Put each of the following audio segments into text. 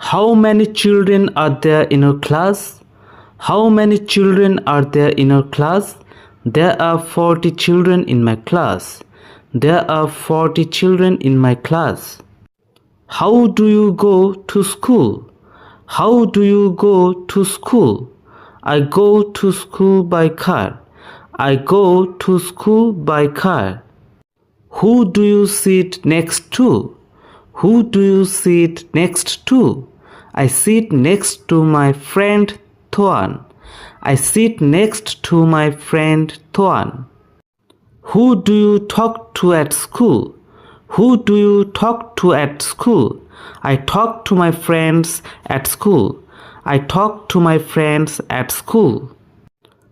How many children are there in your class? How many children are there in your class? There are 40 children in my class. There are 40 children in my class. How do you go to school? How do you go to school? I go to school by car. I go to school by car. Who do you sit next to? Who do you sit next to? I sit next to my friend Tuan. I sit next to my friend Tuan. Who do you talk to at school? Who do you talk to at school? I talk to my friends at school. I talk to my friends at school.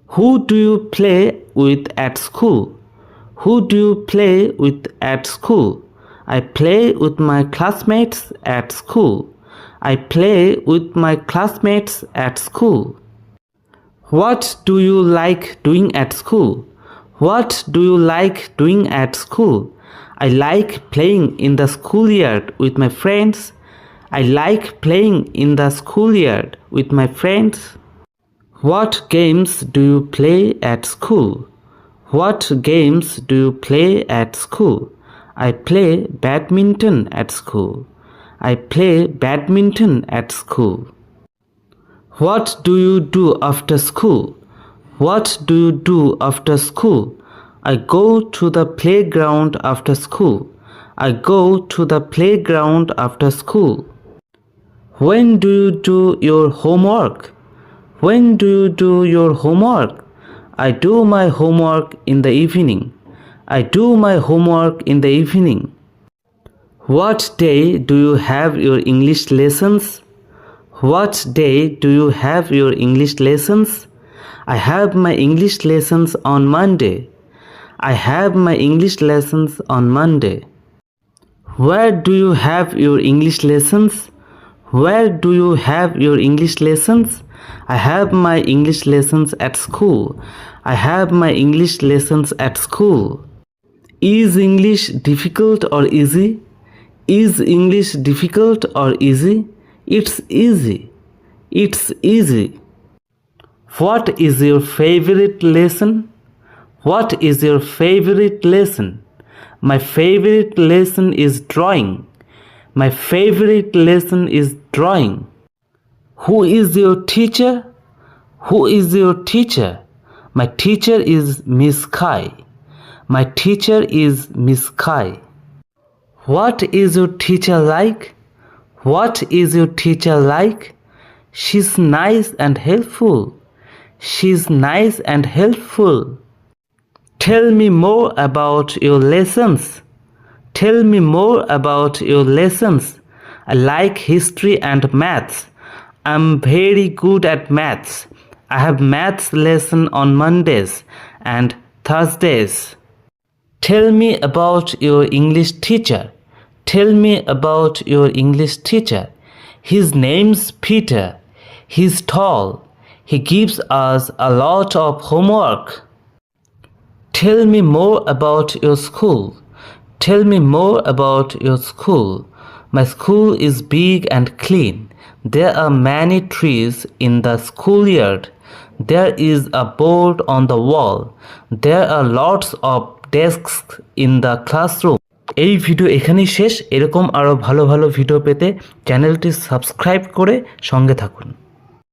Who do you play with at school? Who do you play with at school? I play with my classmates at school. I play with my classmates at school. What do you like doing at school? What do you like doing at school? I like playing in the schoolyard with my friends. I like playing in the schoolyard with my friends. What games do you play at school? What games do you play at school? I play badminton at school. I play badminton at school. What do you do after school? What do you do after school? I go to the playground after school. I go to the playground after school. When do you do your homework? When do you do your homework? I do my homework in the evening. I do my homework in the evening. What day do you have your English lessons? What day do you have your English lessons? I have my English lessons on Monday. I have my English lessons on Monday. Where do you have your English lessons? Where do you have your English lessons? I have my English lessons at school. I have my English lessons at school. Is English difficult or easy? Is English difficult or easy? It's easy. It's easy. What is your favorite lesson? What is your favorite lesson? My favorite lesson is drawing. My favorite lesson is drawing. Who is your teacher? Who is your teacher? My teacher is Miss Kai. My teacher is Miss Kai. What is your teacher like? What is your teacher like? She's nice and helpful. She's nice and helpful. Tell me more about your lessons. Tell me more about your lessons. I like history and maths. I'm very good at maths. I have maths lesson on Mondays and Thursdays. Tell me about your English teacher. Tell me about your English teacher. His name's Peter. He's tall. He gives us a lot of homework. Tell me more about your school. Tell me more about your school. My school is big and clean. There are many trees in the schoolyard. There is a board on the wall. There are lots of desks in the classroom. এই video এখানেই শেষ। এরকম আরো ভালো ভালো video পেতে চ্যানেলটি subscribe করে সঙ্গে থাকুন।